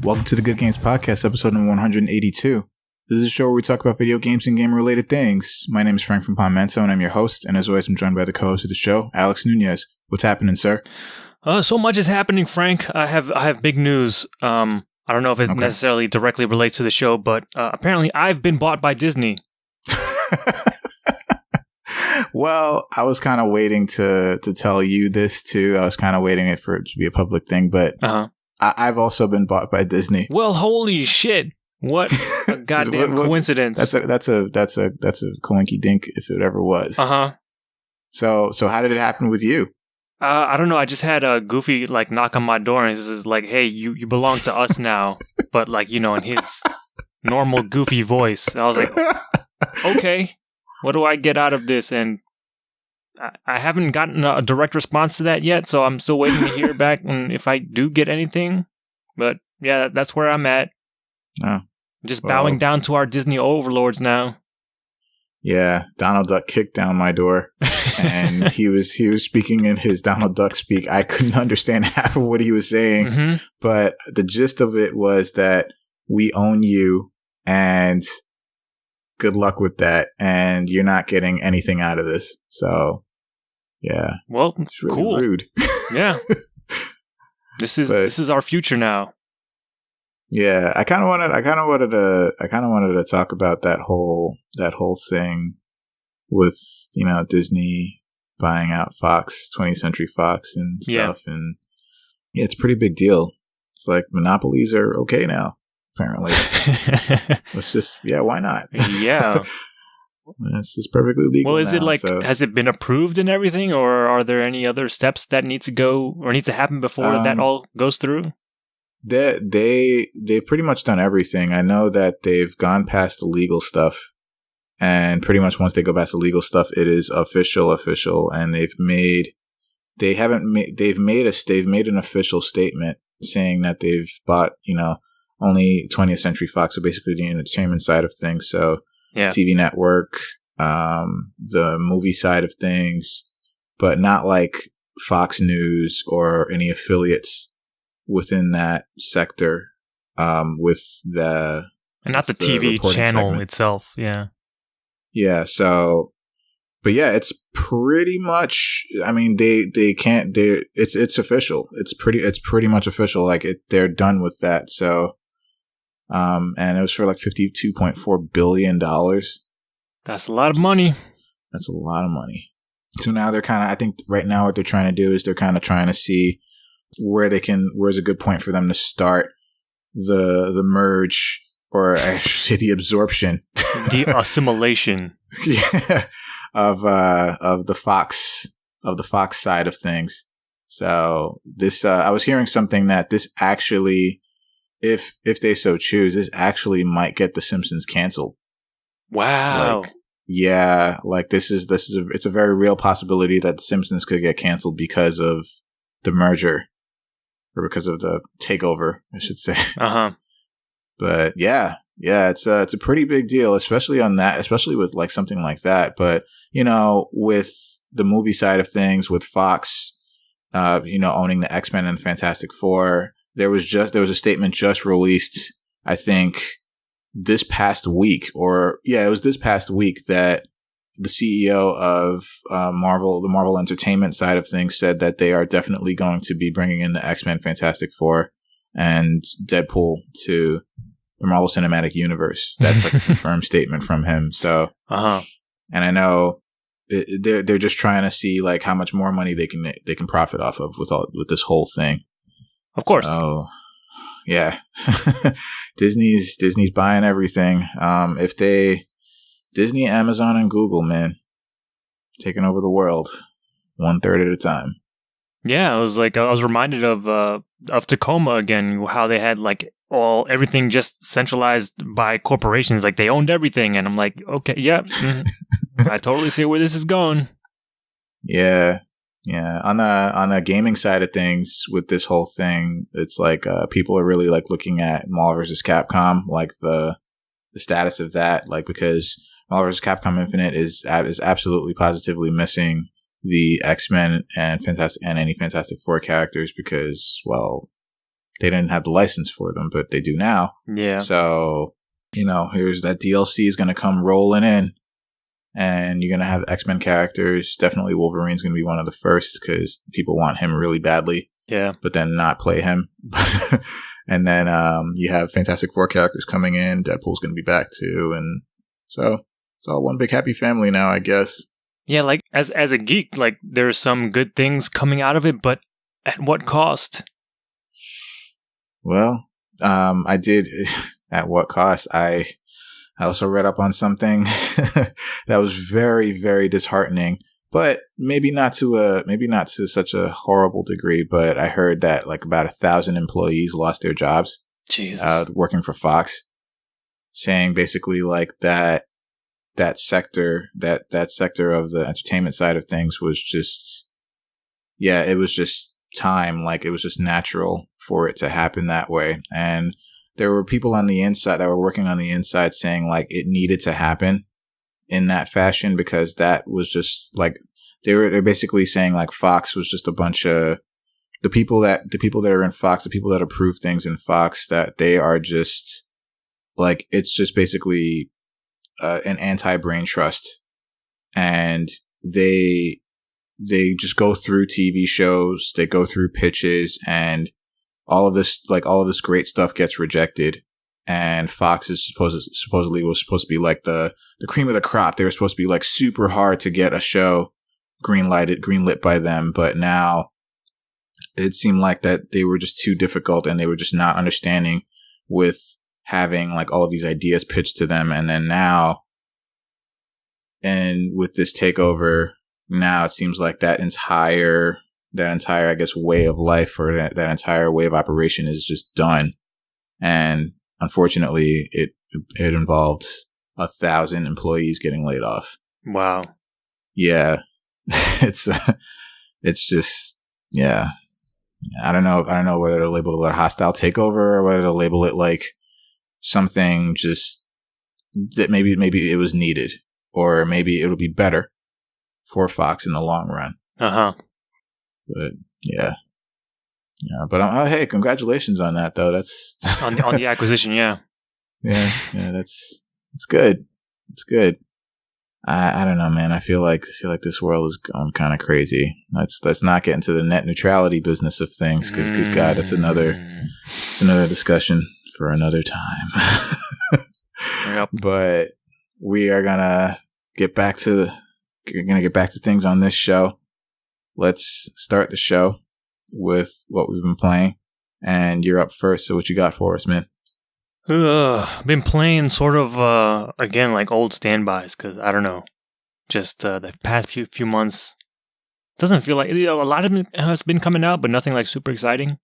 Welcome to the Good Games Podcast, episode number 182. This is a show where we talk about video games and game-related things. My name is Frank from Palmetto, and I'm your host. And as always, I'm joined by the co-host of the show, Alex Nunez. What's happening, sir? So much is happening, Frank. I have big news. I don't know if it necessarily directly relates to the show, but apparently I've been bought by Disney. Well, I was kind of waiting to tell you this too. I was kind of waiting for it to be a public thing, but I've also been bought by Disney. Well, holy shit! What a goddamn coincidence! That's a coinky dink if it ever was. So how did it happen with you? I don't know. I just had a Goofy knock on my door, and this is like, "Hey, you belong to us now," but in his normal Goofy voice. I was like, "Okay, what do I get out of this?" And I haven't gotten a direct response to that yet, so I'm still waiting to hear back and if I do get anything. But yeah, that's where I'm at. Just bowing down to our Disney overlords now. Yeah, Donald Duck kicked down my door, and he was speaking in his Donald Duck speak. I couldn't understand half of what he was saying, but the gist of it was that we own you, and good luck with that, and you're not getting anything out of this. So, yeah. Well, it's really cool. Rude. Yeah. This is our future now. Yeah, I kind of wanted to talk about that whole thing with Disney buying out Fox, 20th Century Fox and stuff, and yeah, it's a pretty big deal. It's like monopolies are okay now, apparently. Let's just why not? Yeah, this is perfectly legal. Well, is it has it been approved and everything, or are there any other steps that need to happen before that all goes through? They've pretty much done everything. I know that they've gone past the legal stuff, and pretty much once they go past the legal stuff, it is official, and they've made an official statement saying that they've bought only 20th Century Fox, so basically the entertainment side of things. So TV network, the movie side of things, but not like Fox News or any affiliates within that sector, with the not the TV channel segment itself. Yeah. So, but yeah, it's pretty much. I mean, they can't. It's official. It's pretty much official. They're done with that. So, and it was for $52.4 billion. That's a lot of money. That's a lot of money. So now they're kind of. I think right now what they're trying to do is they're kind of trying to see where's a good point for them to start the merge, or I should say the absorption, the assimilation, of the Fox side of things. So this I was hearing something that this actually, if they so choose, this actually might get The Simpsons canceled. Wow. It's a very real possibility that The Simpsons could get canceled because of the merger. Or because of the takeover, I should say. But it's a pretty big deal, especially with something like that. But with the movie side of things, with Fox, owning the X-Men and Fantastic Four, there was a statement just released, I think, this past week, it was this past week, that the CEO of the Marvel Entertainment side of things, said that they are definitely going to be bringing in the X-Men, Fantastic Four, and Deadpool to the Marvel Cinematic Universe. That's a confirmed statement from him. So, and I know they're just trying to see how much more money they can profit off of with this whole thing. Of course. So, yeah, Disney's buying everything. Disney, Amazon, and Google, man, taking over the world, 1/3 at a time. Yeah, I was reminded of Tacoma again, how they had everything just centralized by corporations, they owned everything, and I'm like, okay, yeah, I totally see where this is going. Yeah. On the gaming side of things, with this whole thing, it's people are really looking at Marvel vs. Capcom, the status of that, because Marvel vs. Capcom Infinite is absolutely positively missing the X-Men and any Fantastic Four characters because, well, they didn't have the license for them, but they do now. Yeah. So, here's that DLC is going to come rolling in, and you're going to have X-Men characters. Definitely Wolverine's going to be one of the first because people want him really badly. Yeah. But then not play him. And then you have Fantastic Four characters coming in. Deadpool's going to be back too. And so it's all one big happy family now, I guess. Yeah, like as a geek, like there's some good things coming out of it, but at what cost? Well, I did. At what cost? I also read up on something that was very, very disheartening. But maybe not to such a horrible degree. But I heard that like about 1,000 employees lost their jobs. Jesus. Working for Fox, saying basically like that sector of the entertainment side of things was just, it was just time. Like it was just natural for it to happen that way. And there were people on the inside that were working on the inside saying like it needed to happen in that fashion because that was just like they're basically saying like Fox was just a bunch of the people that are in Fox, the people that approve things in Fox, that they are just like it's just basically an anti-brain trust, and they just go through TV shows, they go through pitches, and all of this great stuff gets rejected. And Fox is supposedly was supposed to be like the cream of the crop. They were supposed to be like super hard to get a show greenlit by them. But now it seemed like that they were just too difficult, and they were just not understanding with having like all of these ideas pitched to them. And then now, and with this takeover, now it seems like that entire, I guess, way of life, or that entire way of operation is just done. And unfortunately, it involved 1,000 employees getting laid off. Wow. Yeah, it's just, yeah. I don't know whether to label it a hostile takeover or whether to label it like something just that maybe it was needed, or maybe it'll be better for Fox in the long run. But yeah. Yeah, but hey, congratulations on that though. That's on the acquisition, yeah. Yeah, that's good. It's good. I don't know, man. I feel like this world is going kind of crazy. Let's not get into the net neutrality business of things, because good God, it's another discussion for another time. Yep. But we are gonna get back to things on this show. Let's start the show with what we've been playing, and you're up first. So what you got for us, man? I've been playing sort of again like old standbys, because I don't know, just the past few months doesn't feel like a lot of it has been coming out, but nothing like super exciting.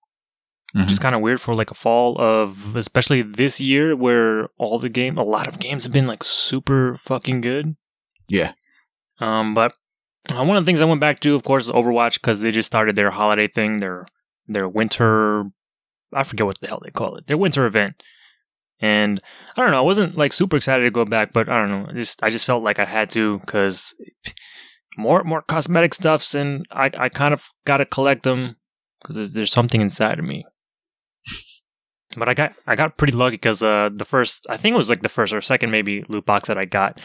Mm-hmm. Just kind of weird for like a fall of, especially this year, where a lot of games have been like super fucking good. Yeah. But one of the things I went back to, of course, is Overwatch, because they just started their holiday thing, their winter, I forget what the hell they call it, their winter event. And I don't know, I wasn't like super excited to go back, but I don't know, I just felt like I had to, because more cosmetic stuffs, and I kind of gotta collect them because there's something inside of me. But I got pretty lucky, because the first or second maybe loot box that I got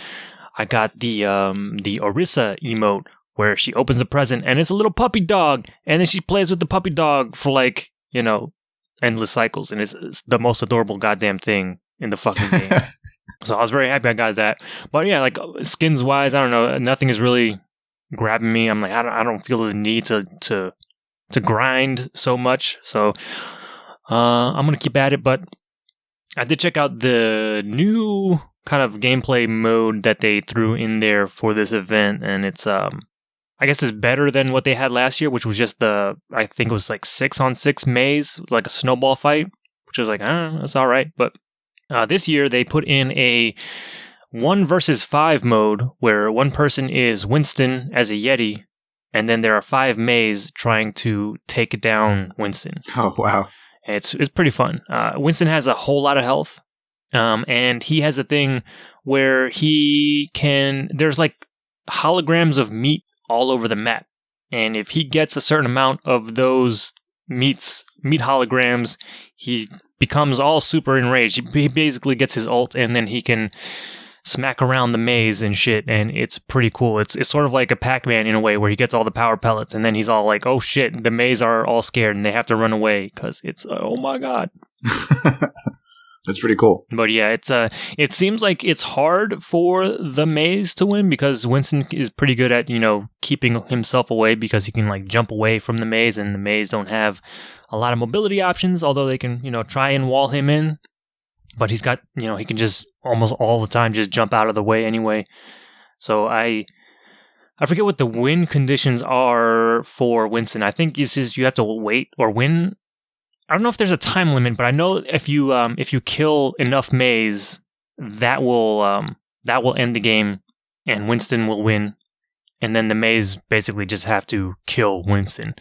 the Orisa emote, where she opens a present and it's a little puppy dog, and then she plays with the puppy dog for like, endless cycles, and it's the most adorable goddamn thing in the fucking game. So I was very happy I got that. But yeah, like skins wise, I don't know, nothing is really grabbing me. I'm like, I don't feel the need to grind so much. So I'm gonna keep at it. But I did check out the new kind of gameplay mode that they threw in there for this event, and it's I guess it's better than what they had last year, which was just I think it was like 6-on-6 maze, like a snowball fight, which is like, that's all right. But this year they put in a 1 versus 5 mode, where one person is Winston as a Yeti, and then there are 5 maze trying to take down Winston. Oh, wow. It's pretty fun. Winston has a whole lot of health, and he has a thing where there's like holograms of meat all over the map. And if he gets a certain amount of those meet holograms. He becomes all super enraged. He basically gets his ult, and then he can smack around the maze and shit, and it's pretty cool. It's sort of like a Pac-Man in a way, where he gets all the power pellets, and then he's all like, oh shit, the maze are all scared, and they have to run away, because it's, oh my god. That's pretty cool. But yeah, it seems like it's hard for the maze to win, because Winston is pretty good at, keeping himself away, because he can like jump away from the maze, and the maze don't have a lot of mobility options, although they can, try and wall him in. But he's got, he can just almost all the time just jump out of the way anyway. So I forget what the win conditions are for Winston. I think it's just you have to wait or win. I don't know if there's a time limit, but I know if you kill enough maze, that will end the game, and Winston will win. And then the maze basically just have to kill Winston.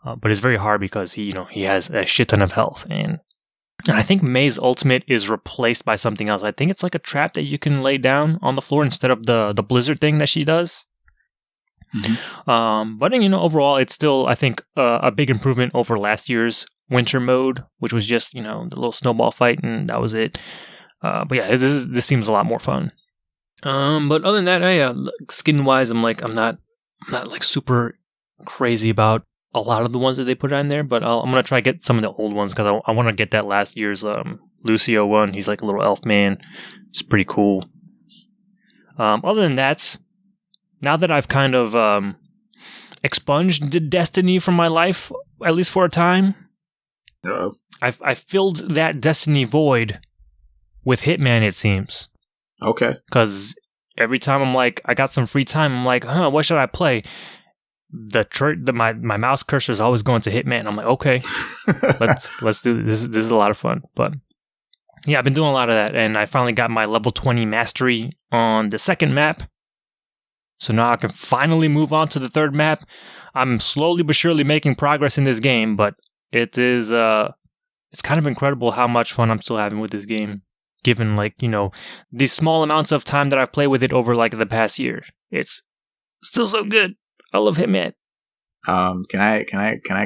But it's very hard because he has a shit ton of health, and I think May's ultimate is replaced by something else. I think it's like a trap that you can lay down on the floor instead of the blizzard thing that she does. Mm-hmm. But overall, it's still, I think, a big improvement over last year's winter mode, which was just the little snowball fight, and that was it. But yeah, this seems a lot more fun. But other than that, skin wise, I'm not like super crazy about a lot of the ones that they put on there, but I'm gonna try to get some of the old ones, because I want to get that last year's Lucio one. He's like a little elf man. It's pretty cool. Other than that, now that I've kind of expunged Destiny from my life, at least for a time, I filled that Destiny void with Hitman, it seems. Okay. Because every time I'm like, I got some free time, I'm like, what should I play? My mouse cursor is always going to Hitman. I'm like, okay, let's do this. This is a lot of fun. But yeah, I've been doing a lot of that, and I finally got my level 20 mastery on the second map. So now I can finally move on to the third map. I'm slowly but surely making progress in this game, but it is it's kind of incredible how much fun I'm still having with this game, given these small amounts of time that I've played with it over the past year. It's still so good. I love Hitman. Can I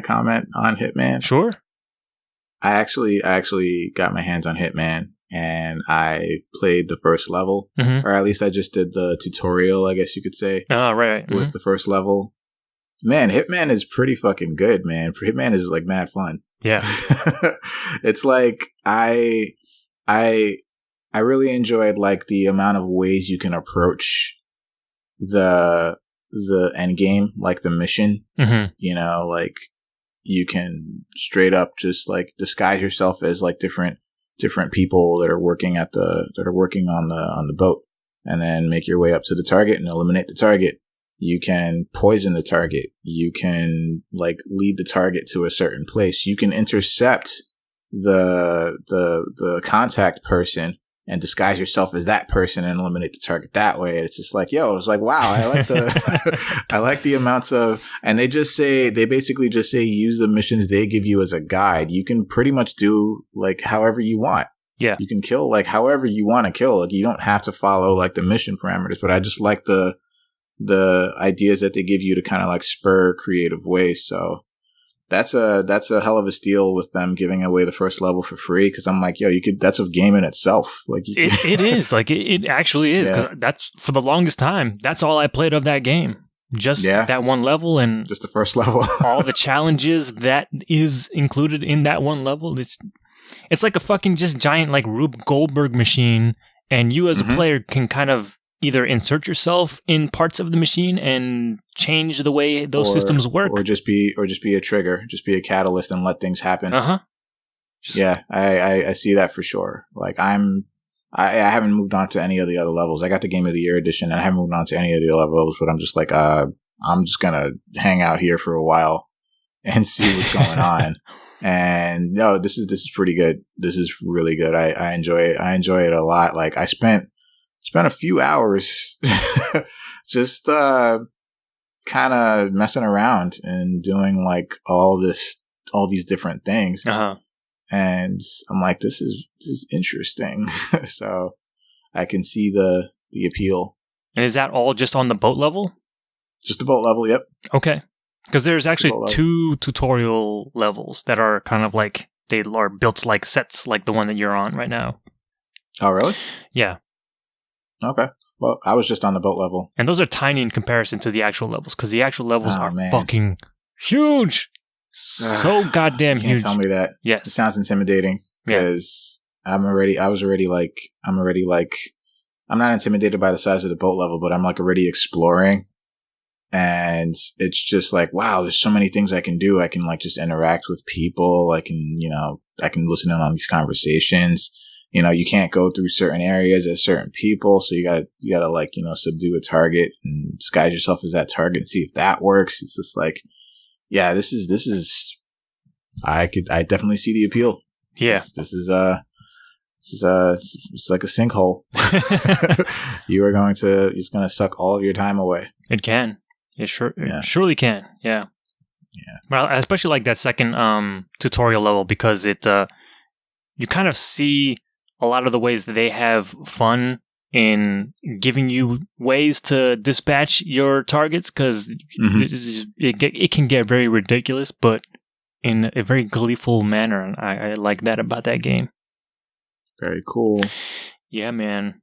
comment on Hitman? Sure. I actually got my hands on Hitman, and I played the first level, or at least I just did the tutorial, I guess you could say. Oh, right. With the first level. Man, Hitman is pretty fucking good, man. Hitman is mad fun. Yeah. It's I really enjoyed the amount of ways you can approach the end game, the mission. Mm-hmm. You can straight up just disguise yourself as different people that are working on the boat, and then make your way up to the target and eliminate the target. You can poison the target. You can lead the target to a certain place. You can intercept the contact person and disguise yourself as that person and eliminate the target that way. It's just wow, I like I like the amounts of, and they basically just say use the missions they give you as a guide. You can pretty much do however you want. Yeah. You can kill however you want to kill. You don't have to follow the mission parameters, but I just like the ideas that they give you to kind of spur creative ways. So that's a hell of a steal with them giving away the first level for free, because I'm that's a game in itself. It is it actually is, because that's, for the longest time, that's all I played of that game. Just that one level, and just the first level. all the challenges that is included in that one level. It's like a fucking just giant Rube Goldberg machine, and you as a player can kind of either insert yourself in parts of the machine and change the way those systems work, or just be a trigger, just be a catalyst and let things happen. I see that for sure. I haven't moved on to any of the other levels. I got the Game of the Year edition, and I haven't moved on to any of the other levels, but I'm just I'm just gonna hang out here for a while and see what's going on. And no, this is pretty good. This is really good. I enjoy it. I enjoy it a lot. I spent a few hours just kind of messing around and doing all these different things. And I'm this is interesting. So I can see the appeal. And is that all just on the boat level? Just the boat level, yep. Okay. Because there's actually 2 tutorial levels that are kind of like, they are built like sets like the one that you're on right now. Oh, really? Yeah. Okay. Well, I was just on the boat level. And those are tiny in comparison to the actual levels, because the actual levels are fucking huge. So goddamn huge. You can't tell me that. Yes. It sounds intimidating, because I'm not intimidated by the size of the boat level, but I'm like already exploring. And it's just like, wow, there's so many things I can do. I can like just interact with people. I can listen in on these conversations. You can't go through certain areas as certain people. So you gotta like, subdue a target and disguise yourself as that target and see if that works. It's just like, yeah, this is, I definitely see the appeal. Yeah. This is it's like a sinkhole. It's going to suck all of your time away. It can. It surely can. Yeah. Yeah. Well, I especially like that second tutorial level, because it you kind of see a lot of the ways that they have fun in giving you ways to dispatch your targets, because it can get very ridiculous, but in a very gleeful manner, and I like that about that game. Very cool. Yeah, man.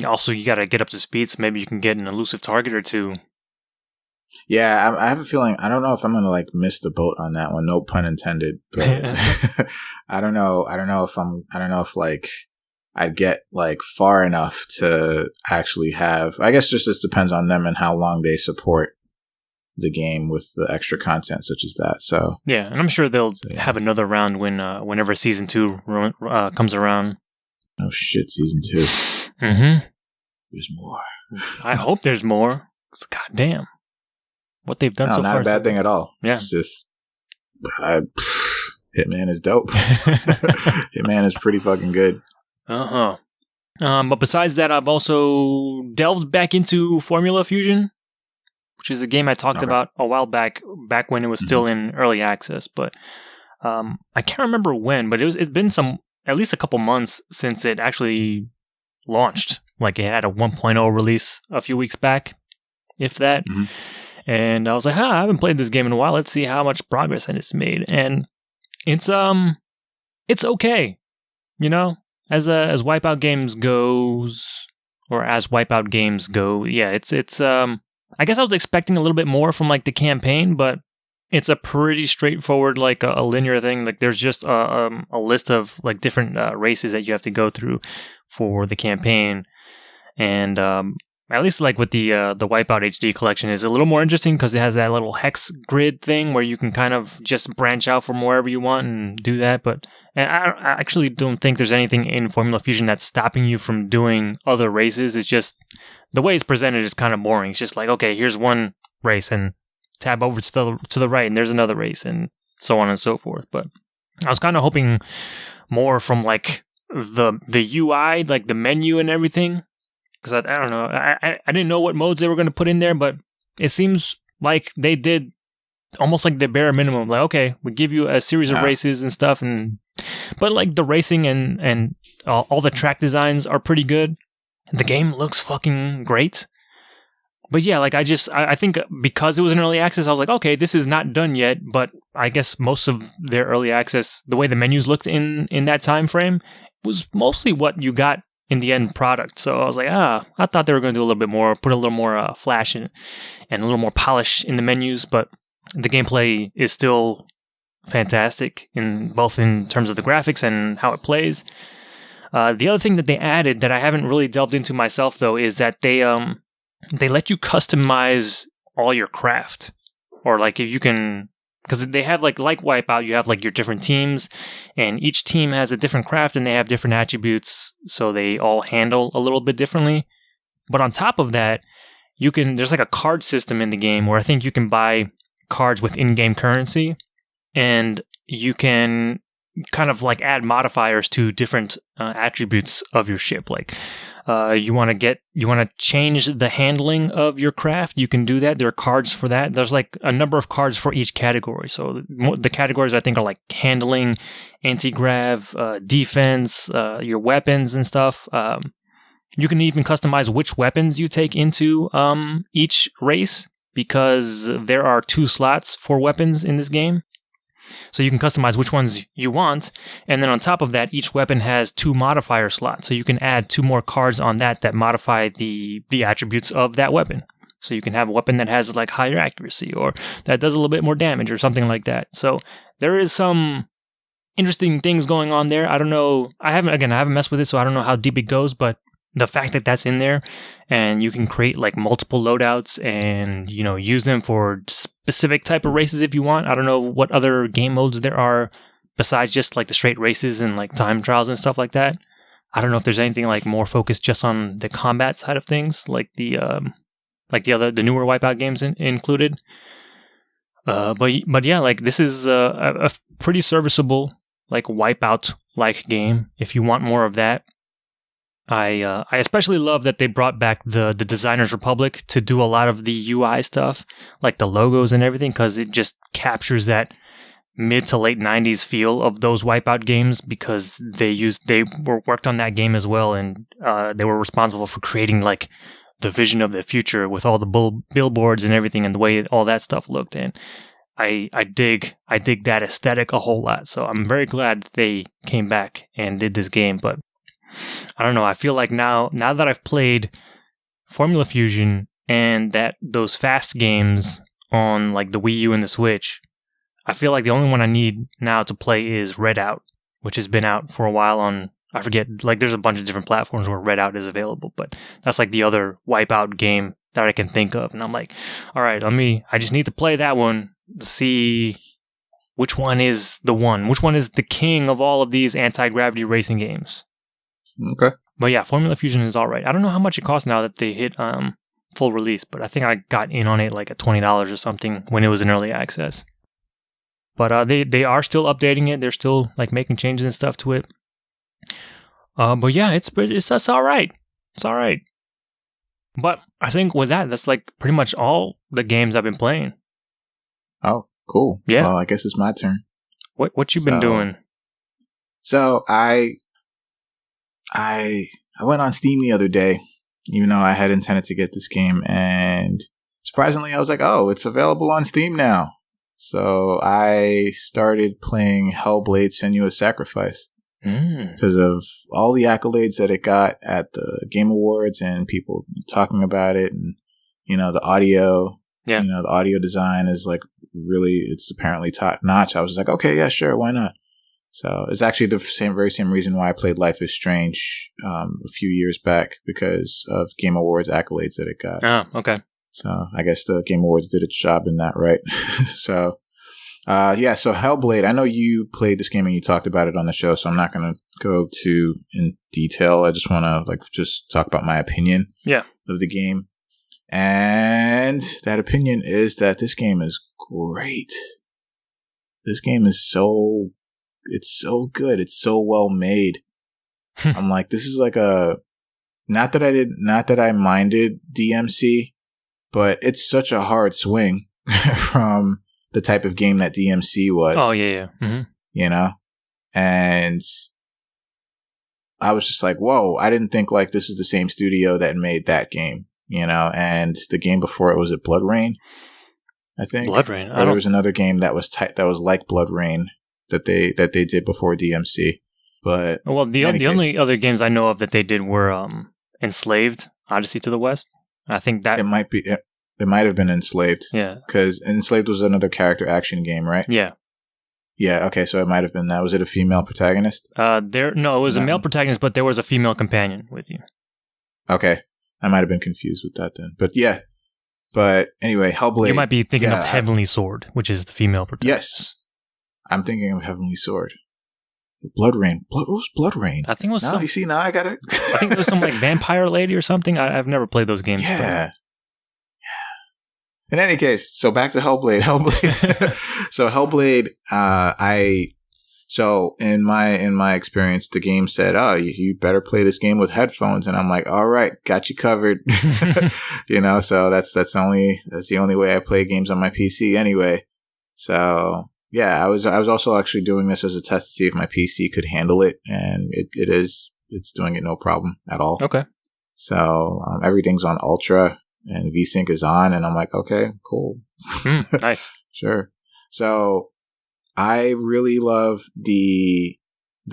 Also, you got to get up to speed, so maybe you can get an elusive target or two. Yeah, I have a feeling, I don't know if I'm going to like miss the boat on that one. No pun intended. But I don't know if like I'd get like far enough to actually have, I guess just this depends on them and how long they support the game with the extra content such as that. So yeah, and I'm sure they'll have another round whenever season 2 comes around. Oh shit, season 2. Mm-hmm. There's more. I hope there's more. God damn. What they've done so far. Not a bad thing at all. Yeah. It's just, Hitman is dope. Hitman is pretty fucking good. Uh-huh. But besides that, I've also delved back into Formula Fusion, which is a game I talked about a while back when it was still in early access. But I can't remember when, but it's been at least a couple months since it actually launched. Like, it had a 1.0 release a few weeks back, if that. Mm-hmm. And I was like, I haven't played this game in a while. Let's see how much progress it's made. And it's okay. As Wipeout games goes, or as Wipeout games go, yeah, it's I guess I was expecting a little bit more from like the campaign, but it's a pretty straightforward, like a linear thing. Like, there's just a list of like different races that you have to go through for the campaign. And at least like with the Wipeout HD collection is a little more interesting, because it has that little hex grid thing where you can kind of just branch out from wherever you want and do that. But I actually don't think there's anything in Formula Fusion that's stopping you from doing other races. It's just the way it's presented is kind of boring. It's just like, okay, here's one race and tab over to the right and there's another race and so on and so forth. But I was kind of hoping more from like the UI, like the menu and everything. Because I don't know, I didn't know what modes they were going to put in there, but it seems like they did almost like the bare minimum. Like, okay, we give you a series of races and stuff, but like the racing and all the track designs are pretty good. The game looks fucking great. But yeah, like I think because it was in early access, I was like, okay, this is not done yet. But I guess most of their early access, the way the menus looked in that time frame, was mostly what you got in the end product. So I was like, I thought they were going to do a little bit more, put a little more flash and a little more polish in the menus, but the gameplay is still fantastic both in terms of the graphics and how it plays. The other thing that they added that I haven't really delved into myself though is that they let you customize all your craft, or like if you can. Because they have like Wipeout, you have like your different teams, and each team has a different craft and they have different attributes, so they all handle a little bit differently. But on top of that, there's like a card system in the game where I think you can buy cards with in-game currency, and you can kind of like add modifiers to different attributes of your ship. Like you want to change the handling of your craft, you can do that. There are cards for that. There's like a number of cards for each category. So the categories I think are like handling, anti-grav, defense, your weapons and stuff. You can even customize which weapons you take into each race, because there are 2 slots for weapons in this game. So you can customize which ones you want. And then on top of that, each weapon has 2 modifier slots. So you can add 2 more cards on that modify the attributes of that weapon. So you can have a weapon that has like higher accuracy or that does a little bit more damage or something like that. So there is some interesting things going on there. I don't know. I haven't messed with it, so I don't know how deep it goes, but the fact that that's in there and you can create like multiple loadouts and, you know, use them for specific type of races if you want. I don't know what other game modes there are besides just like the straight races and like time trials and stuff like that. I don't know if there's anything like more focused just on the combat side of things, like the newer Wipeout games included. But yeah, like this is a pretty serviceable like Wipeout like game if you want more of that. I especially love that they brought back the Designers Republic to do a lot of the UI stuff, like the logos and everything, because it just captures that mid to late 90s feel of those Wipeout games, because they were worked on that game as well, and they were responsible for creating like the vision of the future with all the billboards and everything and the way all that stuff looked. And I dig that aesthetic a whole lot. So I'm very glad that they came back and did this game. But I don't know. I feel like now that I've played Formula Fusion and those fast games on like the Wii U and the Switch, I feel like the only one I need now to play is Redout, which has been out for a while on, I forget, like there's a bunch of different platforms where Redout is available, but that's like the other Wipeout game that I can think of. And I'm like, all right, I just need to play that one to see which one is the king of all of these anti-gravity racing games. Okay. But yeah, Formula Fusion is all right. I don't know how much it costs now that they hit full release, but I think I got in on it like at $20 or something when it was in early access. But they are still updating it. They're still like making changes and stuff to it. But yeah, it's all right. It's all right. But I think with that's like pretty much all the games I've been playing. Oh, cool. Yeah. Well, I guess it's my turn. What you been doing? So I went on Steam the other day, even though I had intended to get this game, and surprisingly, I was like, oh, it's available on Steam now. So I started playing Hellblade: Senua's Sacrifice because of all the accolades that it got at the Game Awards and people talking about it, and the audio. Yeah. The audio design is like it's apparently top notch. I was like, okay, yeah, sure, why not? So it's actually the very same reason why I played Life is Strange a few years back, because of Game Awards accolades that it got. Oh, okay. So I guess the Game Awards did its job in that, right? So, so Hellblade, I know you played this game and you talked about it on the show, so I'm not going to go too in detail. I just want to just talk about my opinion of the game. And that opinion is that this game is great. This game is it's so good. It's so well made. I'm like, this is like not that I minded DMC, but it's such a hard swing from the type of game that DMC was. Oh, yeah. Mm-hmm. And I was just like, whoa, I didn't think like this is the same studio that made that game, and the game before it was at Blood Rain, I think. Blood Rain? There was another game that was that was like Blood Rain that they did before DMC. But the only other games I know of that they did were Enslaved, Odyssey to the West. I think that it might have been Enslaved. Yeah. Because Enslaved was another character action game, right? Yeah. Yeah, okay, so it might have been that. Was it a female protagonist? It was a male protagonist, but there was a female companion with you. Okay. I might have been confused with that then. But yeah. But anyway, Hellblade. You might be thinking of Heavenly Sword, which is the female protagonist. Yes. I'm thinking of Heavenly Sword. What was Blood Rain? I think it was now you see, now I got it. I think it was some like vampire lady or something. I've never played those games. Yeah. In any case, so back to Hellblade. So Hellblade, so in my experience, the game said, oh, you better play this game with headphones. And I'm like, all right, got you covered. So that's the only way I play games on my PC anyway. So yeah, I was also actually doing this as a test to see if my PC could handle it. And it's doing it no problem at all. Okay. So everything's on Ultra. and VSync is on, and I'm like, okay, cool. Nice. Sure. So I really love the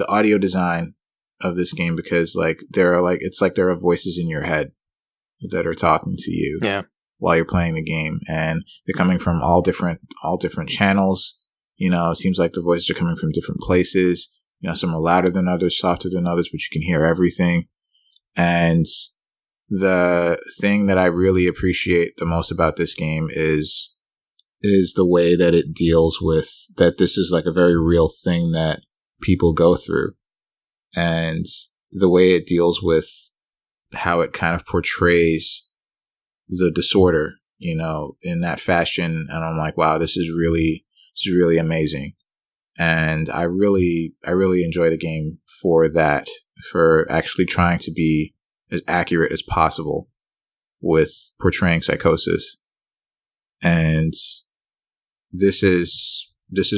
audio design of this game because it's like there are voices in your head that are talking to you while you're playing the game, and they're coming from all different channels. It seems like the voices are coming from different places. Some are louder than others, softer than others, but you can hear everything. And the thing that I really appreciate the most about this game is the way that it deals with that. This is like a very real thing that people go through, and the way it deals with how it kind of portrays the disorder, in that fashion. And I'm like, wow, this is really amazing. And I really enjoy the game for that, for actually trying to be as accurate as possible with portraying psychosis. And this is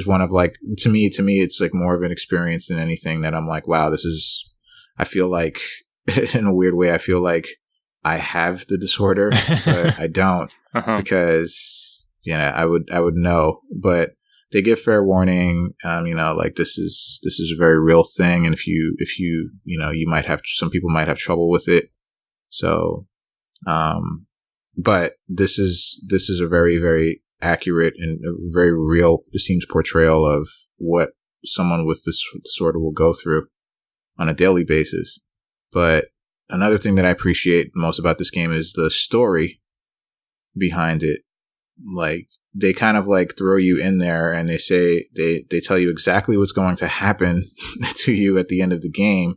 one of like, to me, it's like more of an experience than anything that I'm like, wow, I feel like in a weird way, I feel like I have the disorder, but I don't because, I would know, but they give fair warning. Like this is a very real thing. And if you some people might have trouble with it. So, but this is a very, very accurate and a very real, it seems, portrayal of what someone with this disorder will go through on a daily basis. But another thing that I appreciate most about this game is the story behind it. Like, they kind of like throw you in there and they say, they tell you exactly what's going to happen to you at the end of the game,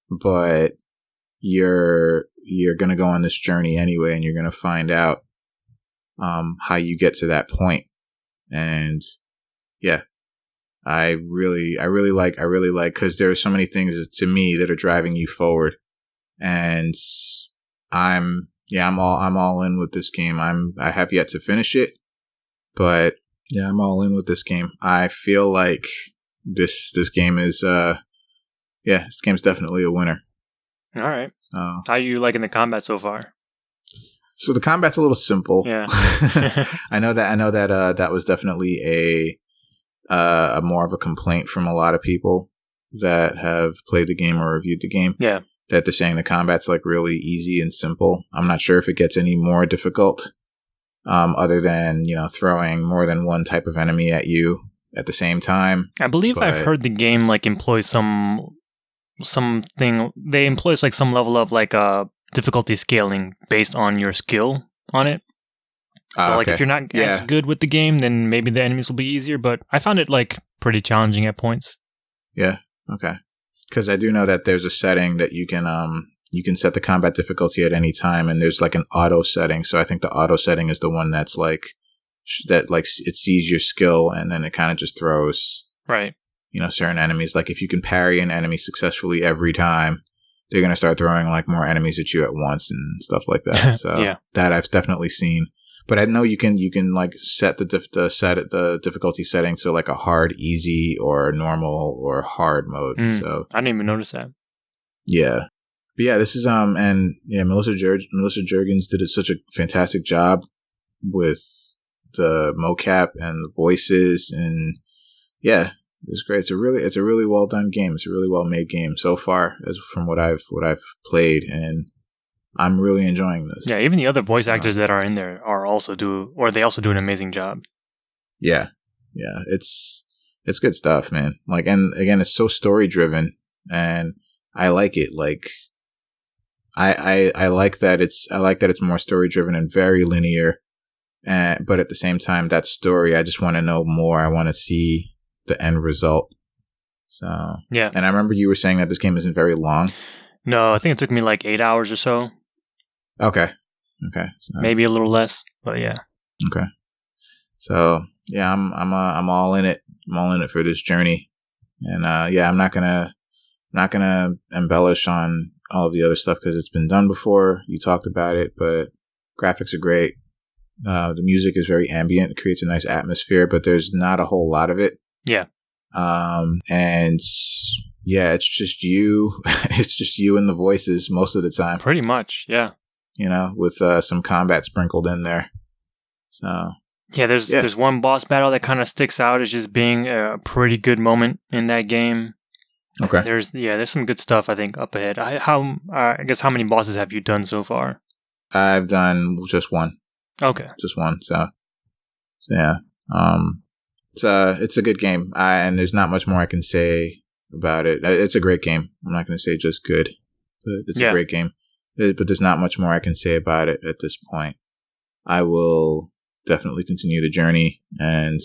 but you're going to go on this journey anyway, and you're going to find out how you get to that point. And yeah, I really like, because there are so many things to me that are driving you forward. And I'm all in with this game. I have yet to finish it, but yeah, I'm all in with this game. I feel like this game is this game's definitely a winner. All right. So, how are you liking the combat so far? So the combat's a little simple. Yeah. I know that that was definitely a more of a complaint from a lot of people that have played the game or reviewed the game. Yeah. That they're saying the combat's like really easy and simple. I'm not sure if it gets any more difficult, other than, throwing more than one type of enemy at you at the same time. I believe I've heard the game like employs something. They employ like some level of like difficulty scaling based on your skill on it. So like if you're not as good with the game, then maybe the enemies will be easier. But I found it like pretty challenging at points. Yeah. Okay. Because I do know that there's a setting that you can set the combat difficulty at any time, and there's like an auto setting. So I think the auto setting is the one that's like it sees your skill and then it kind of just throws certain enemies. Like if you can parry an enemy successfully every time, they're gonna start throwing like more enemies at you at once and stuff like that. So that I've definitely seen. But I know you can like set the difficulty setting to like a hard, easy, or normal or hard mode. So I didn't even notice that. Yeah, but yeah, this is Melissa Juergens did such a fantastic job with the mocap and the voices, and yeah, it's great. It's a really well done game. It's a really well made game so far, as from what I've played, and I'm really enjoying this. Yeah, even the other voice actors that are in there they also do an amazing job. Yeah. Yeah. It's good stuff, man. Like, and again, it's so story driven, and I like it. Like, I like that it's more story driven and very linear. But at the same time, that story, I just want to know more. I want to see the end result. So, yeah. And I remember you were saying that this game isn't very long. No, I think it took me like 8 hours or so. Okay. So, maybe a little less, but yeah. Okay. So yeah, I'm all in it. I'm all in it for this journey, and I'm not gonna embellish on all of the other stuff because it's been done before. You talked about it, but graphics are great. The music is very ambient. It creates a nice atmosphere, but there's not a whole lot of it. Yeah. And yeah, it's just you. It's just you and the voices most of the time. Pretty much, yeah. with some combat sprinkled in there. So yeah, there's one boss battle that kind of sticks out as just being a pretty good moment in that game. Okay. There's some good stuff I think up ahead. I guess how many bosses have you done so far? I've done just one. Okay. Just one. So yeah. It's a good game. And there's not much more I can say about it. It's a great game. I'm not going to say just good, but it's a great game. But there's not much more I can say about it at this point. I will definitely continue the journey, and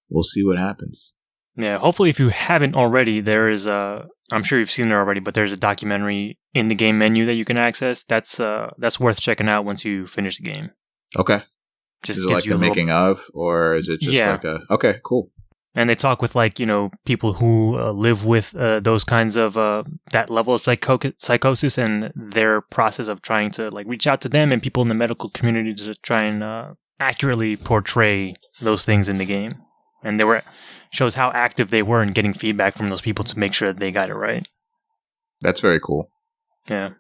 we'll see what happens. Yeah, hopefully if you haven't already, there is I'm sure you've seen it already, but there's a documentary in the game menu that you can access. That's worth checking out once you finish the game. Okay. Just is it like the making of, or is it just like okay, cool. And they talk with people who live with those kinds of that level of psychosis and their process of trying to reach out to them and people in the medical community to try and accurately portray those things in the game. And shows how active they were in getting feedback from those people to make sure that they got it right. That's very cool. Yeah.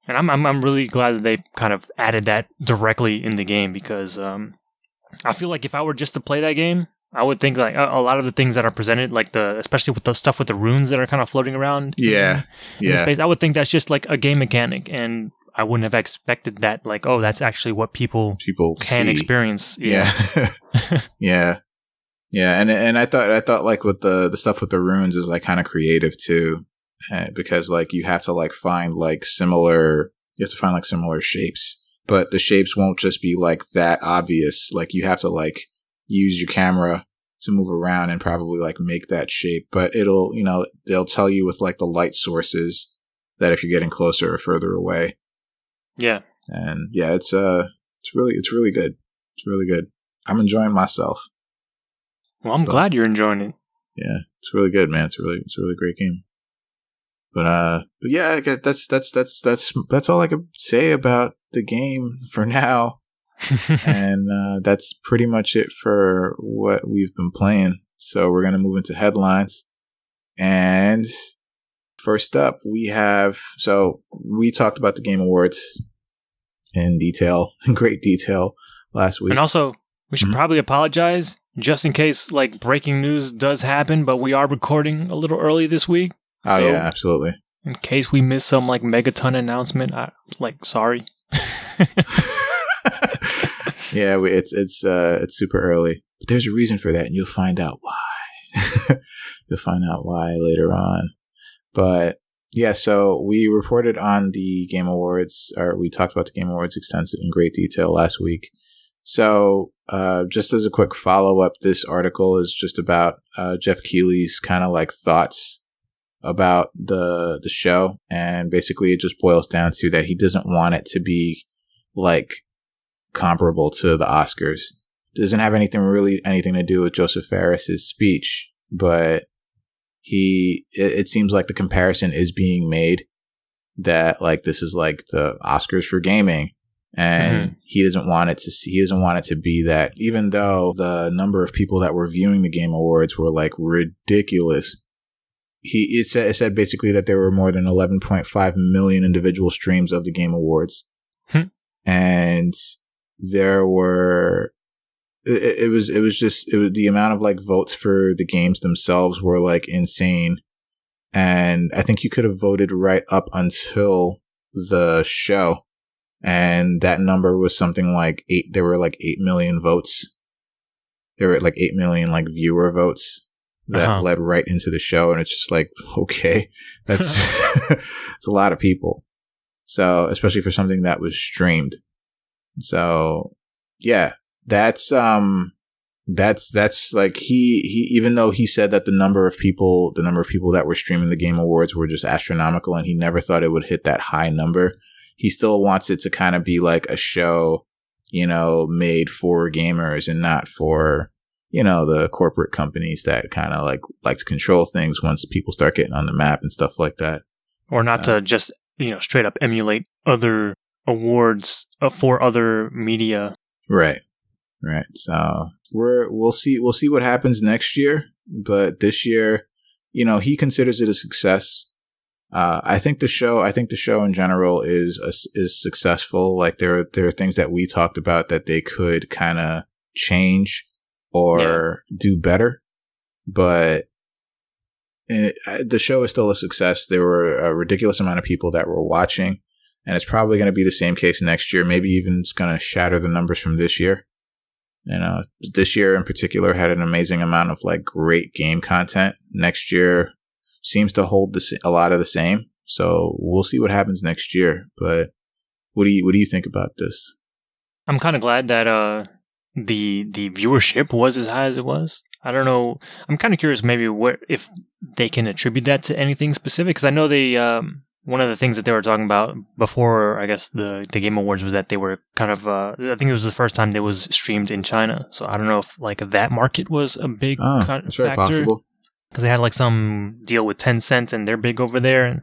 And I'm really glad that they kind of added that directly in the game because I feel like if I were just to play that game, I would think a lot of the things that are presented, especially with the stuff with the runes that are kind of floating around in space, I would think that's just a game mechanic, and I wouldn't have expected that. That's actually what people can experience. Yeah, yeah, yeah. And I thought with the stuff with the runes is kind of creative too, because you have to find similar. You have to find similar shapes, but the shapes won't just be that obvious. You have to use your camera to move around and probably make that shape, but they'll tell you with the light sources that if you're getting closer or further away. Yeah. And yeah, it's really good. It's really good. I'm enjoying myself. Well, I'm glad you're enjoying it. Yeah, it's really good, man. It's a really great game. But yeah, I guess that's all I could say about the game for now. And that's pretty much it for what we've been playing. So we're going to move into headlines. And first up, we talked about the Game Awards in great detail last week. And also, we should probably apologize just in case breaking news does happen, but we are recording a little early this week. Oh, so, yeah, absolutely. In case we miss some megaton announcement, sorry. Yeah, it's super early, but there's a reason for that, and you'll find out why. You'll find out why later on. But yeah, so we reported on the Game Awards, or we talked about the Game Awards extensive in great detail last week. So just as a quick follow up, this article is just about Geoff Keighley's kind of thoughts about the show, and basically it just boils down to that he doesn't want it to be comparable to the Oscars. It doesn't have anything to do with Joseph Fares's speech, but it seems like the comparison is being made that this is the Oscars for gaming, and he doesn't want it to be that, even though the number of people that were viewing the Game Awards were ridiculous. It said basically that there were more than 11.5 million individual streams of the Game Awards. And there were, it was the amount of votes for the games themselves were insane. And I think you could have voted right up until the show. And that number was something there were 8 million votes. There were 8 million viewer votes that led right into the show. And it's just okay, that's, it's a lot of people. So, especially for something that was streamed. So, yeah, that's he even though he said that the number of people that were streaming the Game Awards were just astronomical, and he never thought it would hit that high number, he still wants it to kind of be a show, made for gamers and not for, the corporate companies that kind of like to control things once people start getting on the map and stuff like that. Or not to just, straight up emulate other awards for other media. Right. So we'll see what happens next year, but this year, he considers it a success. I think the show in general is successful. Like there are things that we talked about that they could kind of change or do better, but the show is still a success. There were a ridiculous amount of people that were watching, and it's probably going to be the same case next year. Maybe even it's going to shatter the numbers from this year. This year in particular had an amazing amount of like great game content. Next year seems to hold a lot of the same. So we'll see what happens next year. But what do you think about this? I'm kind of glad that the viewership was as high as it was. I don't know. I'm kind of curious maybe if they can attribute that to anything specific, because I know they one of the things that they were talking about before, I guess, the Game Awards was that they were kind of I think it was the first time they was streamed in China. So I don't know if like that market was a big that's very factor. Possible. Because they had like some deal with Tencent and they're big over there, and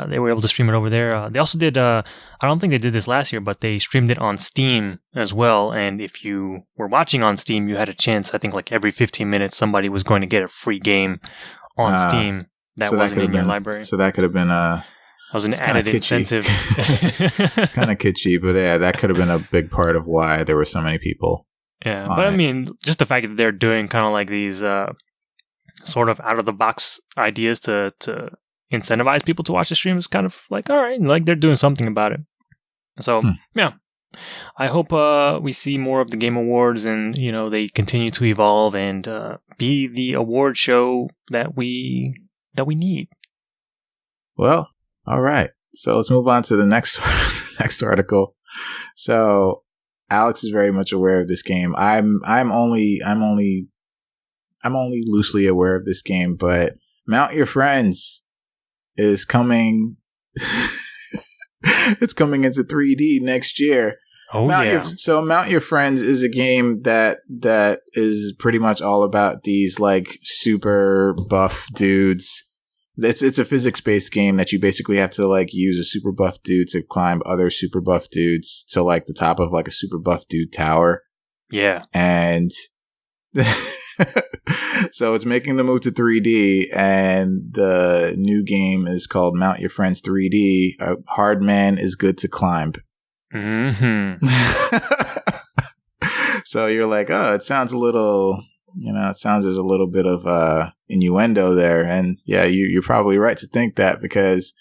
they were able to stream it over there. They also did, I don't think they did this last year, but they streamed it on Steam as well. And if you were watching on Steam, you had a chance, I think like every 15 minutes, somebody was going to get a free game on Steam that wasn't in your library. So that could have been that was an added incentive. It's kind of kitschy, but yeah, that could have been a big part of why there were so many people. Yeah, but I mean, just the fact that they're doing kind of like these sort of out of the box ideas to incentivize people to watch the stream is kind of like, all right, like they're doing something about it. So yeah, I hope we see more of the Game Awards, and they continue to evolve and be the award show that we need. Well, all right. So let's move on to the next article. So Alex is very much aware of this game. I'm only loosely aware of this game, but Mount Your Friends is coming. It's coming into 3D next year. Oh, So Mount Your Friends is a game that is pretty much all about these like super buff dudes. It's a physics-based game that you basically have to like use a super buff dude to climb other super buff dudes to like the top of like a super buff dude tower. Yeah. And so it's making the move to 3D, and the new game is called Mount Your Friends 3D. A hard man is good to climb. Mm-hmm. So you're like, oh, it sounds a little, it sounds there's a little bit of innuendo there, and yeah, you're probably right to think that, because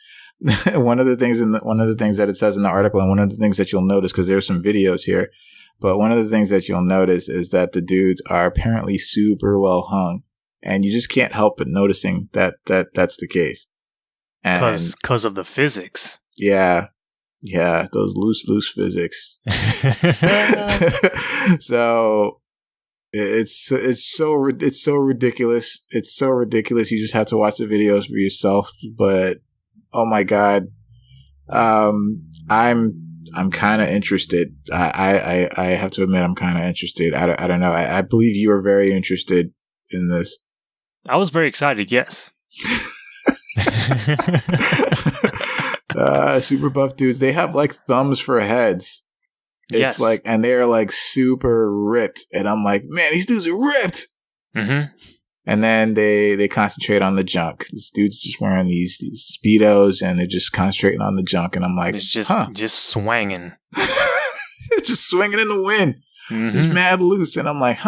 one of the things that it says in the article, and one of the things that you'll notice, because there's some videos here. But one of the things that you'll notice is that the dudes are apparently super well hung, and you just can't help but noticing that that's the case. Because of the physics. Yeah, those loose physics. So it's so ridiculous. It's so ridiculous. You just have to watch the videos for yourself. But oh my god, I'm kind of interested. I have to admit, I'm kind of interested. I don't know. I believe you are very interested in this. I was very excited, yes. Super buff dudes. They have like thumbs for heads. It's like, and they're like super ripped. And I'm like, man, these dudes are ripped. Mm-hmm. And then they concentrate on the junk. This dude's just wearing these Speedos, and they're just concentrating on the junk. And I'm like, it's just swanging. Just swinging in the wind. Mm-hmm. Just mad loose. And I'm like,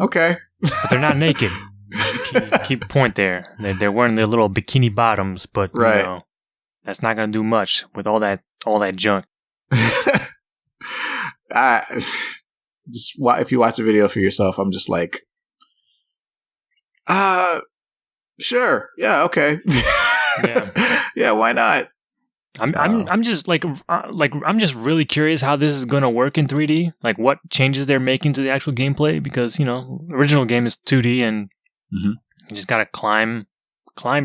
okay. But they're not naked. Keep point there. They're wearing their little bikini bottoms, but right. That's not going to do much with all that junk. If you watch the video for yourself, I'm just like, sure. Yeah. Okay. Yeah. Yeah. Why not? I'm just I'm just really curious how this is going to work in 3D. Like what changes they're making to the actual gameplay, because, original game is 2D, and you just got to climb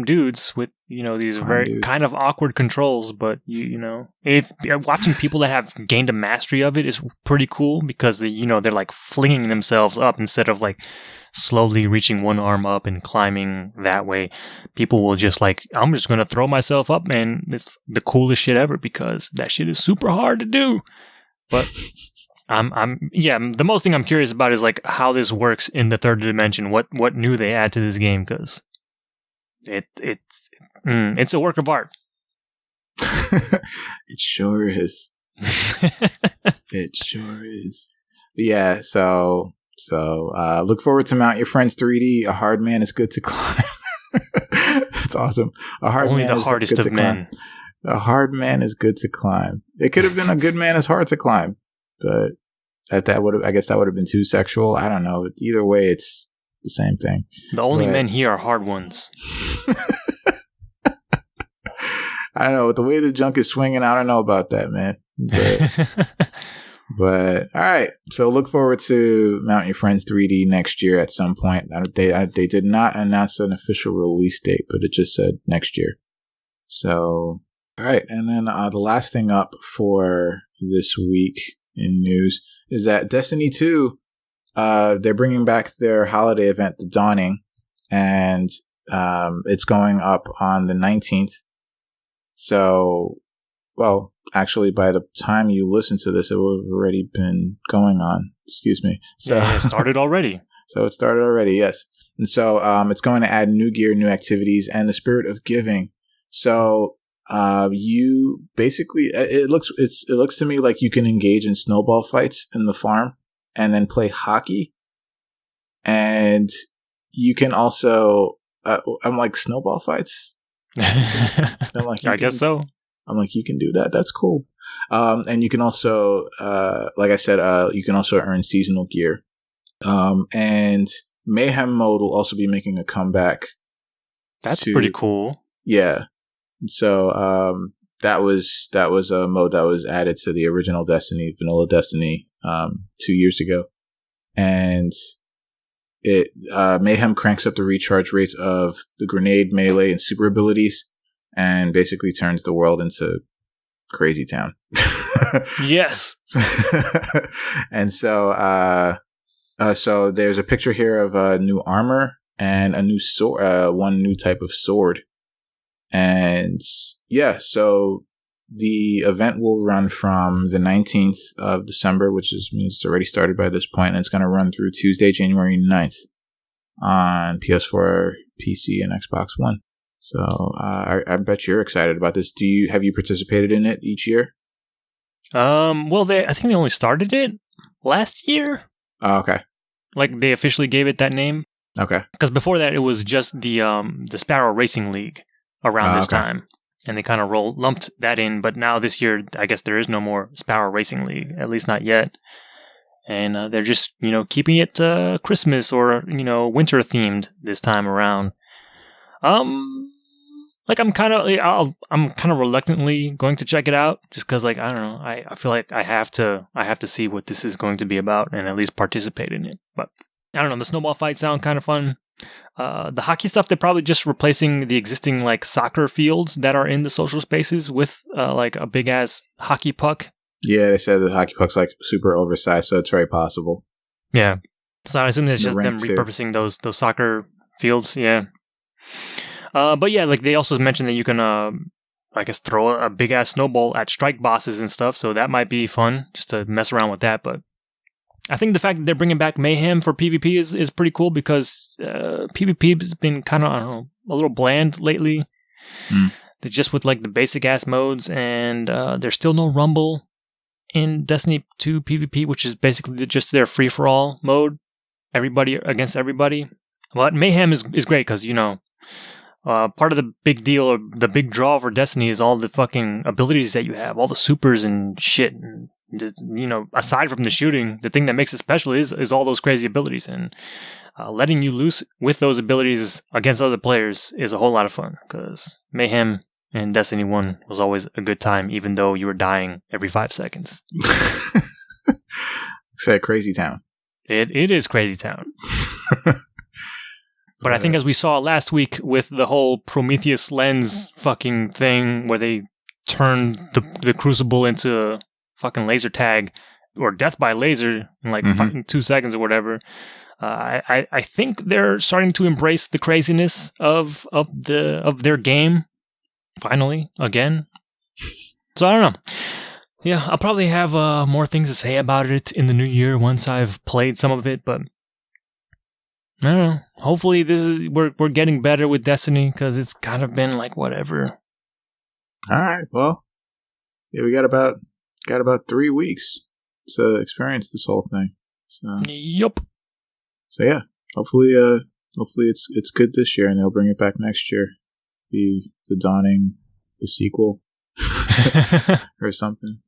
dudes with, these kind of awkward controls. But if watching people that have gained a mastery of it is pretty cool, because they're like flinging themselves up instead of like slowly reaching one arm up and climbing that way. People will just like, I'm just gonna throw myself up, man. It's the coolest shit ever, because that shit is super hard to do. But the most thing I'm curious about is like how this works in the third dimension. What new they add to this game, because It's a work of art. It sure is. It sure is. But yeah, so look forward to Mount Your Friends 3D. A hard man is good to climb. It's awesome. Only the hardest of men. A hard man is good to climb. It could have been a good man is hard to climb, but I guess that would have been too sexual. I don't know. Either way, it's the same thing. The only men here are hard ones. I don't know. With the way the junk is swinging, I don't know about that, man. But all right. So look forward to Mount Your Friends 3D next year at some point. They did not announce an official release date, but it just said next year. So, all right. And then the last thing up for this week in news is that Destiny 2, they're bringing back their holiday event, The Dawning, and it's going up on the 19th. So, well, actually, by the time you listen to this, it will have already been going on. Excuse me. So yeah, it started already. So it started already, yes. And so it's going to add new gear, new activities, and the spirit of giving. So you basically, it looks to me like you can engage in snowball fights in the farm and then play hockey. And you can also, I'm like, snowball fights? I'm like, I guess so. I'm like, you can do that. That's cool. And you can also, like I said, you can also earn seasonal gear. And Mayhem mode will also be making a comeback. That's pretty cool. Yeah. So that was a mode that was added to the original Destiny, Vanilla Destiny, 2 years ago. And it Mayhem cranks up the recharge rates of the grenade, melee, and super abilities, and basically turns the world into Crazy Town. Yes. And so so there's a picture here of new armor and a new sword, one new type of sword. And yeah, so the event will run from the 19th of December, which means it's already started by this point, and it's going to run through Tuesday, January 9th on PS4, PC, and Xbox One. So I bet you're excited about this. Have you participated in it each year? Well, I think they only started it last year. Oh, okay. Like they officially gave it that name. Okay. Because before that, it was just the Sparrow Racing League around this time, and they kind of lumped that in. But now this year, I guess there is no more Sparrow Racing League, at least not yet. And they're just keeping it Christmas or winter themed this time around. Like I'm kind of reluctantly going to check it out just because I don't know, I feel like I have to see what this is going to be about and at least participate in it. But I don't know, the snowball fights sound kind of fun. The hockey stuff, they're probably just replacing the existing soccer fields that are in the social spaces with a big ass hockey puck. Yeah, they said the hockey puck's super oversized, so it's very possible. Yeah, so I assume it's just them repurposing those soccer fields. Yeah. But yeah, they also mentioned that you can, I guess, throw a big ass snowball at strike bosses and stuff. So that might be fun just to mess around with that. But I think the fact that they're bringing back Mayhem for PvP is pretty cool because PvP has been kind of, I don't know, a little bland lately. They're just with the basic ass modes, and there's still no Rumble in Destiny 2 PvP, which is basically just their free for all mode, everybody against everybody. But Mayhem is great because part of the big deal or the big draw for Destiny is all the fucking abilities that you have, all the supers and shit. And aside from the shooting, the thing that makes it special is all those crazy abilities. And letting you loose with those abilities against other players is a whole lot of fun because Mayhem in Destiny 1 was always a good time, even though you were dying every 5 seconds. Say Crazy Town. It is Crazy Town. But I think as we saw last week with the whole Prometheus lens fucking thing where they turned the Crucible into fucking laser tag or death by laser in fucking 2 seconds or whatever, I think they're starting to embrace the craziness of their game finally again. So I don't know. Yeah, I'll probably have more things to say about it in the new year once I've played some of it, but I don't know. Hopefully we're getting better with Destiny, because it's kind of been like whatever. All right. Well, yeah, we got about 3 weeks to experience this whole thing. So yup. So yeah, hopefully it's good this year, and they'll bring it back next year. Be the dawning, the sequel, or something.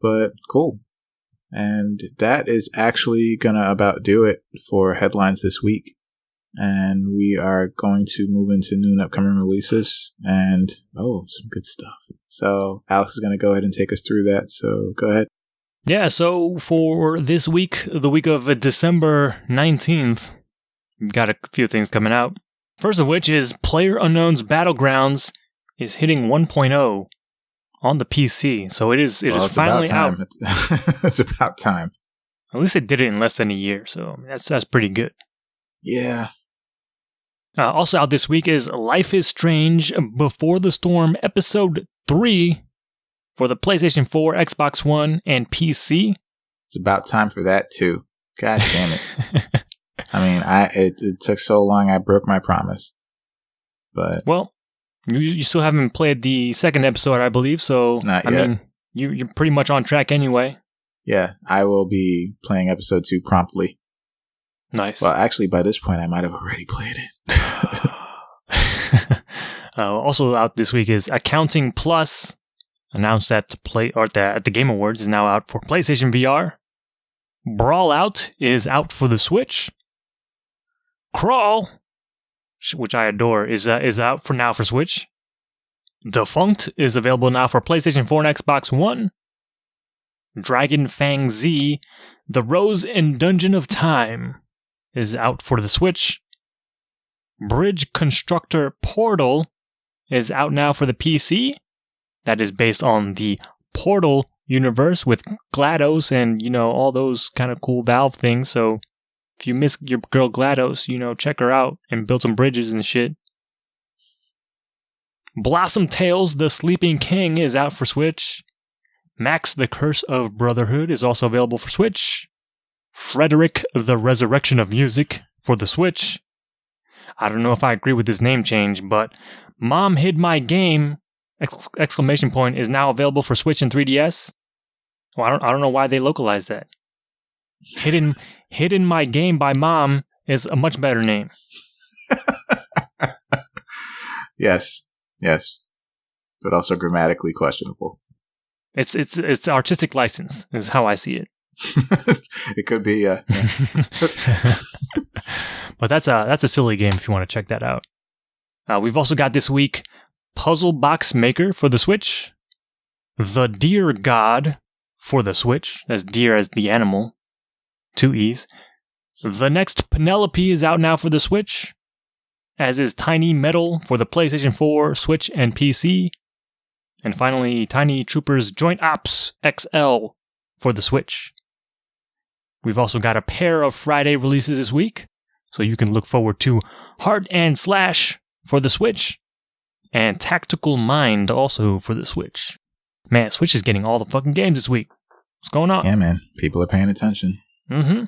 But cool. And that is actually gonna about do it for headlines this week. And we are going to move into new and upcoming releases and some good stuff. So Alex is gonna go ahead and take us through that. So go ahead. Yeah, so for this week, the week of December 19th, we've got a few things coming out. First of which is PlayerUnknown's Battlegrounds is hitting 1.0 on the PC. So it is finally out. It's about time. At least it did it in less than a year, so that's pretty good. Yeah. Also out this week is Life is Strange Before the Storm Episode 3 for the PlayStation 4, Xbox One, and PC. It's about time for that too. God damn it. I mean, it took so long I broke my promise. But well, you still haven't played the second episode, I believe, so not yet. I mean, you're pretty much on track anyway. Yeah, I will be playing episode 2 promptly. Nice. Well, actually, by this point, I might have already played it. Also out this week is Accounting Plus, announced at the Game Awards, is now out for PlayStation VR. Brawl Out is out for the Switch. Crawl, which I adore, is out for now for Switch. Defunct is available now for PlayStation 4 and Xbox One. Dragon Fang Z, The Rose and Dungeon of Time is out for the Switch. Bridge Constructor Portal is out now for the PC. That is based on the Portal universe with GLaDOS and, all those kind of cool Valve things. So if you miss your girl GLaDOS, check her out and build some bridges and shit. Blossom Tales, The Sleeping King is out for Switch. Max, The Curse of Brotherhood is also available for Switch. Frederick, The Resurrection of Music for the Switch. I don't know if I agree with this name change, but Mom Hid My Game, ! Is now available for Switch and 3DS. Well, I don't know why they localized that. Hidden My Game by Mom is a much better name. Yes. But also grammatically questionable. It's artistic license, is how I see it. It could be, yeah. But that's a silly game if you want to check that out. We've also got this week Puzzle Box Maker for the Switch. The Deer God for the Switch. That's deer as the animal. 2 E's. The Next Penelope is out now for the Switch, as is Tiny Metal for the PlayStation 4, Switch, and PC. And finally, Tiny Troopers Joint Ops XL for the Switch. We've also got a pair of Friday releases this week, so you can look forward to Heart and Slash for the Switch, and Tactical Mind also for the Switch. Man, Switch is getting all the fucking games this week. What's going on? Yeah, man. People are paying attention. Mm-hmm.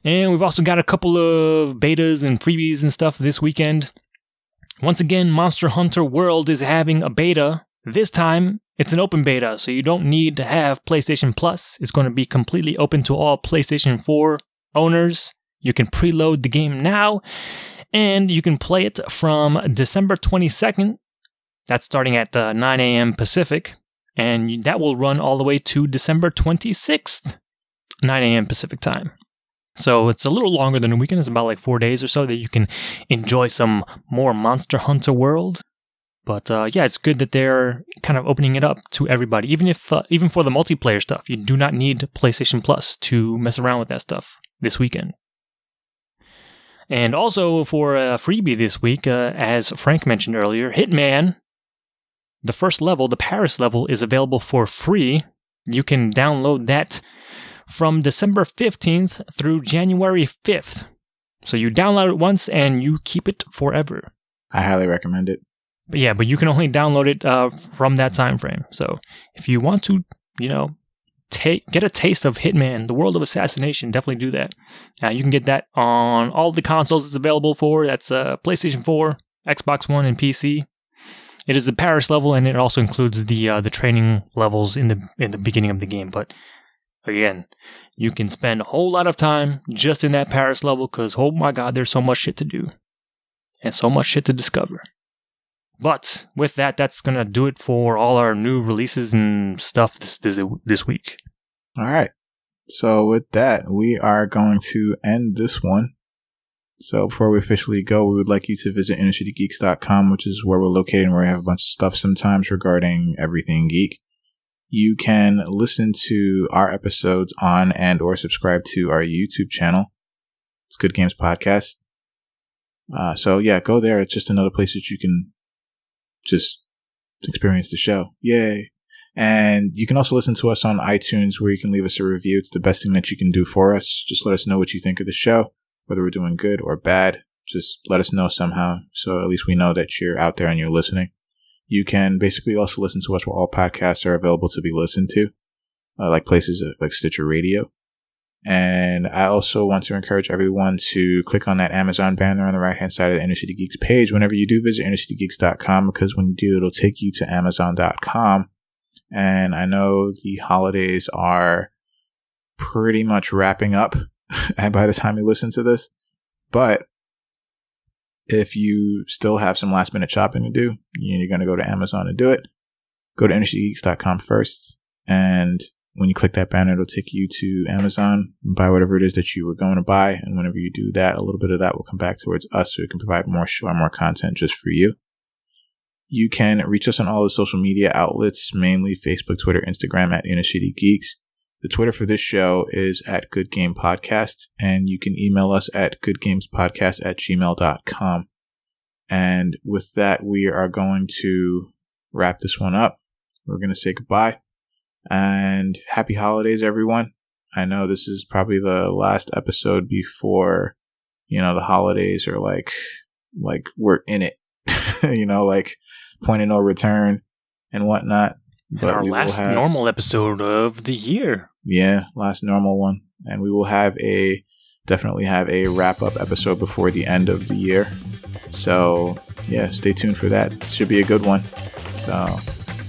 And we've also got a couple of betas and freebies and stuff this weekend. Once again, Monster Hunter World is having a beta. This time, it's an open beta, so you don't need to have PlayStation Plus. It's going to be completely open to all PlayStation 4 owners. You can preload the game now, and you can play it from December 22nd. That's starting at 9 a.m. Pacific, and that will run all the way to December 26th, 9 a.m. Pacific time. So it's a little longer than a weekend. It's about like 4 days or so that you can enjoy some more Monster Hunter World. But yeah, it's good that they're kind of opening it up to everybody. Even for the multiplayer stuff, you do not need PlayStation Plus to mess around with that stuff this weekend. And also for a freebie this week, as Frank mentioned earlier, Hitman, the first level, the Paris level, is available for free. You can download that from December 15th through January 5th. So you download it once and you keep it forever. I highly recommend it. But yeah, but you can only download it from that time frame. So if you want to, get a taste of Hitman, the world of assassination, definitely do that. You can get that on all the consoles it's available for. That's PlayStation 4, Xbox One, and PC. It is the Paris level, and it also includes the training levels in the beginning of the game. But again, you can spend a whole lot of time just in that Paris level because, oh my god, there's so much shit to do and so much shit to discover. But with that, that's going to do it for all our new releases and stuff this week. All right. So with that, we are going to end this one. So before we officially go, we would like you to visit InnerCityGeeks.com, which is where we're located and where we have a bunch of stuff sometimes regarding everything geek. You can listen to our episodes on and or subscribe to our YouTube channel. It's Good Games Podcast. So yeah, go there. It's just another place that you can just experience the show. Yay. And you can also listen to us on iTunes where you can leave us a review. It's the best thing that you can do for us. Just let us know what you think of the show, whether we're doing good or bad. Just let us know somehow so at least we know that you're out there and you're listening. You can basically also listen to us where all podcasts are available to be listened to, like places like Stitcher Radio. And I also want to encourage everyone to click on that Amazon banner on the right-hand side of the Inner City Geeks page whenever you do visit InnerCityGeeks.com, because when you do, it'll take you to Amazon.com. And I know the holidays are pretty much wrapping up by the time you listen to this. But if you still have some last-minute shopping to do, you're going to go to Amazon and do it, go to InnerCityGeeks.com first. And when you click that banner, it'll take you to Amazon and buy whatever it is that you were going to buy. And whenever you do that, a little bit of that will come back towards us so we can provide more show and more content just for you. You can reach us on all the social media outlets, mainly Facebook, Twitter, Instagram at Inner City Geeks. The Twitter for this show is at Good Game Podcast, and you can email us at goodgamespodcast@gmail.com. And with that, we are going to wrap this one up. We're going to say goodbye. And happy holidays, everyone. I know this is probably the last episode before, the holidays are like we're in it, like point of no return and whatnot. But our last normal episode of the year. Yeah, last normal one. And we will definitely have a wrap-up episode before the end of the year. So, yeah, stay tuned for that. It should be a good one. So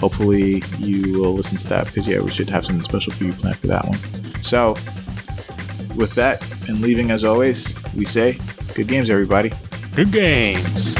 hopefully you will listen to that because, we should have something special for you planned for that one. So with that and leaving as always, we say good games, everybody. Good games.